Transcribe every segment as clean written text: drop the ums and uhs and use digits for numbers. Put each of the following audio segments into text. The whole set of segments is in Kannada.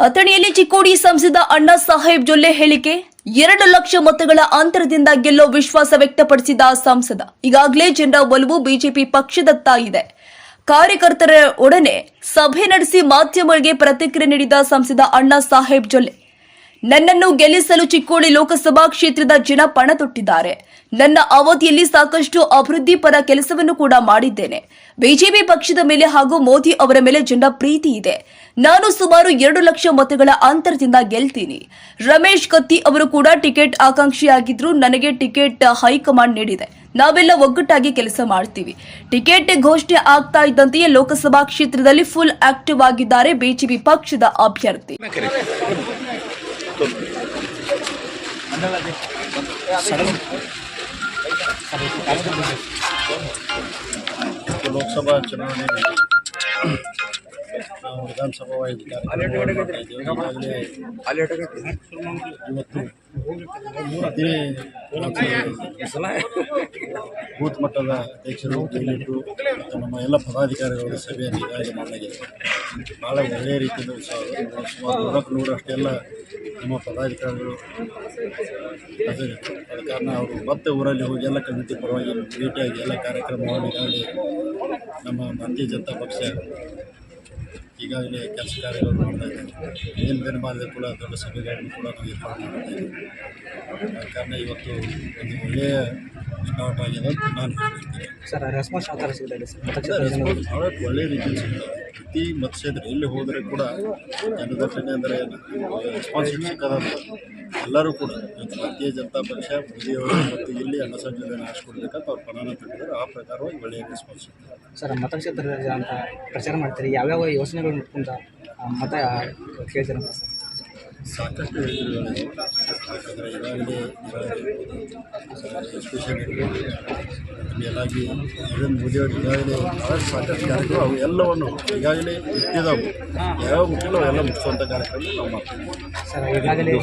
ಅಥಣಿಯಲ್ಲಿ ಚಿಕ್ಕೋಡಿ ಸಂಸದ ಅಣ್ಣಾ ಸಾಹೇಬ್ ಜೊಲ್ಲೆ ಹೇಳಿಕೆ 2 ಲಕ್ಷ ಮತಗಳ ಅಂತರದಿಂದ ಗೆಲ್ಲೋ ವಿಶ್ವಾಸ ವ್ಯಕ್ತಪಡಿಸಿದ ಸಂಸದ ಈಗಾಗಲೇ ಜನರ ಒಲವು ಬಿಜೆಪಿ ಪಕ್ಷದತ್ತ ಇದೆ. ಕಾರ್ಯಕರ್ತರ ಒಡನೆ ಸಭೆ ನಡೆಸಿ ಮಾಧ್ಯಮಗಳಿಗೆ ಪ್ರತಿಕ್ರಿಯೆ ನೀಡಿದ ಸಂಸದ ಅಣ್ಣಾ ಸಾಹೇಬ್ ಜೊಲ್ಲೆ, ನನ್ನನ್ನು ಗೆಲ್ಲಿಸಲು ಚಿಕ್ಕೋಡಿ ಲೋಕಸಭಾ ಕ್ಷೇತ್ರದ ಜನ ಪಣ ತೊಟ್ಟಿದ್ದಾರೆ. ನನ್ನ ಅವಧಿಯಲ್ಲಿ ಸಾಕಷ್ಟು ಅಭಿವೃದ್ಧಿ ಪರ ಕೆಲಸವನ್ನು ಕೂಡ ಮಾಡಿದ್ದೇನೆ. ಬಿಜೆಪಿ ಪಕ್ಷದ ಮೇಲೆ ಹಾಗೂ ಮೋದಿ ಅವರ ಮೇಲೆ ಜನರ ಪ್ರೀತಿ ಇದೆ. ನಾನು ಸುಮಾರು 2 ಲಕ್ಷ ಮತಗಳ ಅಂತರದಿಂದ ಗೆಲ್ತೀನಿ. ರಮೇಶ್ ಕತ್ತಿ ಅವರು ಕೂಡ ಟಿಕೆಟ್ ಆಕಾಂಕ್ಷಿಯಾಗಿದ್ರು. ನನಗೆ ಟಿಕೆಟ್ ಹೈಕಮಾಂಡ್ ನೀಡಿದೆ. ನಾವೆಲ್ಲ ಒಗ್ಗಟ್ಟಾಗಿ ಕೆಲಸ ಮಾಡ್ತೀವಿ. ಟಿಕೆಟ್ ಘೋಷಣೆ ಆಗ್ತಾ ಇದ್ದಂತೆಯೇ ಲೋಕಸಭಾ ಕ್ಷೇತ್ರದಲ್ಲಿ ಫುಲ್ ಆಕ್ಟಿವ್ ಆಗಿದ್ದಾರೆ ಬಿಜೆಪಿ ಪಕ್ಷದ ಅಭ್ಯರ್ಥಿ. ಲೋಕಸಭಾ ಚುನಾವಣೆ ನಾವು ವಿಧಾನಸಭಾ ಬೂತ್ ಮಟ್ಟದ ಅಧ್ಯಕ್ಷರು ಮತ್ತು ನಮ್ಮ ಎಲ್ಲ ಪದಾಧಿಕಾರಿಗಳ ಸಭೆಯನ್ನು ಈಗಾಗಲೇ ಮಾಡಲಾಗಿದೆ. ಭಾಳ ಒಳ್ಳೆಯ ರೀತಿಯಿಂದ ಸುಮಾರು 100 ಅಷ್ಟೆಲ್ಲ ನಮ್ಮ ಪದಾಧಿಕಾರಿಗಳು ಹಾಜರಿತ್ತು. ಆದ ಕಾರಣ ಅವರು ಮತ್ತೆ ಊರಲ್ಲಿ ಹೋಗಿ ಎಲ್ಲ ಕಮಿಟಿ ಪರವಾಗಿ ಭೇಟಿಯಾಗಿ ಎಲ್ಲ ಕಾರ್ಯಕ್ರಮವನ್ನು ಈಗಾಗಲೇ ನಮ್ಮ ಭಾರತೀಯ ಜನತಾ ಪಕ್ಷ ಈಗಾಗಲೇ ಕೆಲಸ ಕಾರ್ಯಗಳು ಮಾಡ್ತಾ ಇದ್ದಾರೆ. ಏನು ದಿನಮಾನದ ಕೂಡ ದೊಡ್ಡ ಸಭೆಗಳನ್ನು ಕೂಡ ನಾವು ಏರ್ಪಾಡು ಮಾಡ್ತಾ ಇದ್ದೀವಿ. ಆದ ಕಾರಣ ಇವತ್ತು ಒಂದು ಒಳ್ಳೆಯ ಸ್ಟಾರ್ಟ್ ಆಗಿದೆ ಅಂತ ನಾನು ಹೇಳ್ತೀನಿ. ಸರ್, ರೆಸ್ಪಾನ್ಸ್ ಯಾವ ಥರ ಸಿಗ್ತಾ ಇದೆ ಸರ್? ರೆಸ್ಪಾನ್ಸ್ ಭಾಳ ಒಳ್ಳೆಯ ರೀತಿಯಲ್ಲಿ ಸಿಗ್ತದೆ. ಪ್ರತಿ ಮತಕ್ಷೇತ್ರ ಎಲ್ಲಿ ಹೋದರೆ ಕೂಡ ಜನದಟ್ಟಣೆ ಅಂದರೆ ರೆಸ್ಪಾನ್ಸ್ ಸಿಕ್ಕದಂತ ಎಲ್ಲರೂ ಕೂಡ ಭಾರತೀಯ ಜನತಾ ಪಕ್ಷ ಮೋದಿಯವರು ಮತ್ತು ಇಲ್ಲಿ ಅಣ್ಣ ಸಾಹೇಬ್ ಜೊಲ್ಲೆ ಆರಿಸ್ಕೊಡ್ಬೇಕಂತ ಅವ್ರು ಪಣನ ತೊಟ್ಟಿದ್ದಾರೆ. ಆ ಪ್ರಕಾರವಾಗಿ ಒಳ್ಳೆಯ ರೆಸ್ಪಾನ್ಸ್ ಸಿಗ್ತದೆ. ಸರ್, ಮತಕ್ಷೇತ್ರ ಅಂತ ಪ್ರಚಾರ ಮಾಡ್ತೀರಿ, ಯಾವ್ಯಾವ ಯೋಜನೆಗಳು ಇಟ್ಕೊಂಡ ಮತ ಕೇಳ್ತೀರಂತ ಸರ್? ಸಾಕಷ್ಟು ಯೋಜನೆಗಳಿವೆ. ಯಾಕಂದರೆ ಈಗಾಗಲೇ ಎಸ್ಪೆಷಲಿ ಮೇಲಾಗಿ ನರೇಂದ್ರ ಮೋದಿಯವರು ಈಗಾಗಲೇ ಭಾಳಷ್ಟು ಸಾಕಷ್ಟು ಕಾರ್ಯಕ್ರಮ ಅವು ಎಲ್ಲವನ್ನು ಈಗಾಗಲೇ ಇಟ್ಟಿದ್ದಾವೆ. ಯಾವ ಮುಖ್ಯನೋ ಅವೆಲ್ಲ ಮುಗಿಸುವಂಥ ಕಾರ್ಯಕ್ರಮ ನಾವು ಮಾಡ್ತೀವಿ. ಸರ್, ಈಗಾಗಲೇ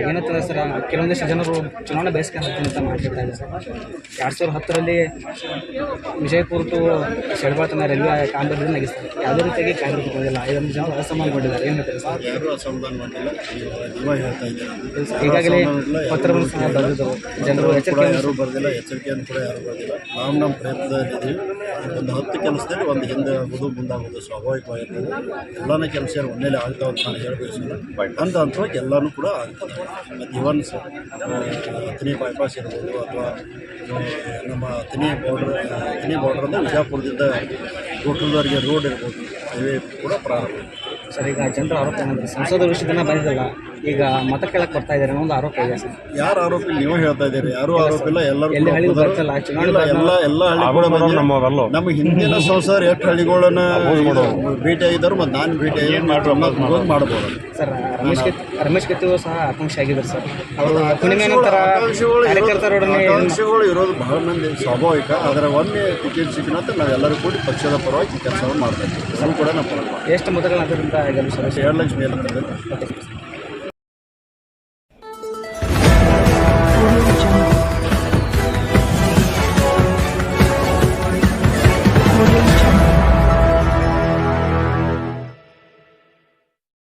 ಏನಂತಂದ್ರೆ ಸರ್, ಕೆಲವೊಂದಿಷ್ಟು ಜನರು ಚುನಾವಣೆ ಬಯಸ್ಕೊಂಡು ಅಂತ ಮಾಡ್ತಿರ್ತಾ ಇದ್ದಾರೆ ಸರ್. 2010ರಲ್ಲಿ ವಿಜಯಪುರ ಟು ಶೆಡ್ಬಾಳ್ ತನಕ ರೈಲ್ವೆ ಕಾಮಗಾರಿ ನಡೆಸ್ತಾರೆ. ಯಾವುದೇ ರೀತಿಯಾಗಿ ಕಾಂಗ್ರೆಸ್ ಬಂದಿಲ್ಲ. 5 ಜನ ಅಸಮಾನ ಮಾಡಿದ್ದಾರೆ. ಏನು ಹೇಳ್ತಾರೆ ಸರ್? ಯಾರೂ ಅಸಮಾಧಾನ ಮಾಡಿಲ್ಲ. ನೀವೇ ಹೇಳ್ತಾ ಇದ್ದೀರಾ. ಈಗಾಗಲೇ ಪತ್ರವನ್ನು ಸಹ ಬರೆದಿದ್ದರು. ಜನರು ಎಚ್ಚರಿಕೆ ಯಾರೂ ಬರೆದಿಲ್ಲ, ಎಚ್ಚರಿಕೆಯನ್ನು ಕೂಡ ಯಾರೂ ಬರೆದಿಲ್ಲ. ನಮ್ಮ ಪ್ರಯತ್ನದಲ್ಲಿದ್ದೀವಿ. ಒಂದು 10 ಕೆಲಸದಲ್ಲಿ ಒಂದು ಹಿಂದೆ ಆಗೋದು ಮುಂದಾಗೋದು ಸ್ವಾಭಾವಿಕವಾಗಿರ್ತದೆ. ಎಲ್ಲನೇ ಕೆಲಸ ಒಳ್ಳೆಯೇ ಆಗ್ತಾವೆ ಅಂತ ನಾನು ಹೇಳಬಯಸಿಲ್ಲ. ಹಂತ ಹಂತವಾಗಿ ಎಲ್ಲನೂ ಕೂಡ ಆಗ್ತದೆ. ಮತ್ತು ಇವನ್ ಅಥಣಿ ಬೈಪಾಸ್ ಇರ್ಬೋದು ಅಥವಾ ನಮ್ಮ ಅಥಣಿ ಬಾರ್ಡರ್ ಅಂದರೆ ವಿಜಯಪುರದಿಂದ ಗೋಕುಲ್ದವರೆಗೆ ರೋಡ್ ಇರ್ಬೋದು, ಹೈವೇ ಕೂಡ ಪ್ರಾರಂಭ. ಸರ್, ಈಗ ಜನರ ಆರೋಪ ಏನಂದ್ರೆ ಸಂಸದರು ಇಷ್ಟು ದಿನ ಬಂದಿಲ್ಲ, ಈಗ ಮತ ಕೇಳಕ್ಕೆ ಬರ್ತಾ ಇದ್ದಾರೆ ಅನ್ನೋ ಒಂದು ಆರೋಪ ಇದೆ ಸರ್. ಯಾರು ಆರೋಪ ಇಲ್ಲ? ನೀವು ಹೇಳ್ತಾ ಇದ್ದೀರಿ. ಯಾರೂ ಆರೋಪ ಇಲ್ಲ. ಎಲ್ಲರೂ ಎಲ್ಲಿ ಹಳ್ಳಿ ಬರ್ತಿಲ್ಲ ಚುನಾವಣೆ ಎಲ್ಲ ಹಳ್ಳಿ ಕೂಡ ನಮ್ಮ ಹಿಂದಿನ ಸಂಸದರು ಎಷ್ಟು ಹಳ್ಳಿಗಳನ್ನ ಭೇಟಿಯಾಗಿದ್ದರು ಮತ್ತು ನಾನು ಭೇಟಿಯಾಗಿ ಮಾಡ್ಬೋದು. ಸರ್, ರಮೇಶ್ ಕೆತ್ತಿಗೂ ಸಹ ಆಕಾಂಕ್ಷಿ ಆಗಿದ್ದಾರೆ ಸರ್. ಅವರು ಹುಣ್ಣಿಮೆ ನಂತರ ಕಾರ್ಯಕರ್ತರೊಡನೆ ಆಕಾಂಕ್ಷಿಗಳು ಇರೋದು ಬಹಳ ಮಂದಿ ಸ್ವಾಭಾವಿಕ. ಅದರ ಒಮ್ಮೆ ಟಿಕೆಟ್ ಸಿಕ್ಕಿನಂತ ನಾವೆಲ್ಲರೂ ಕೂಡಿ ಪಕ್ಷದ ಪರವಾಗಿ ಕೆಲಸವನ್ನು ಮಾಡ್ತಾ ಇದ್ದೀವಿ. ಅದು ಕೂಡ ನಮ್ಮ ಪರವಾಗಿ ಎಷ್ಟು ಮತಗಳು ಅದರಿಂದ ಗೆಲ್ಲು ಸರ್? 2 ಲಕ್ಷ ಮೇಲೆ.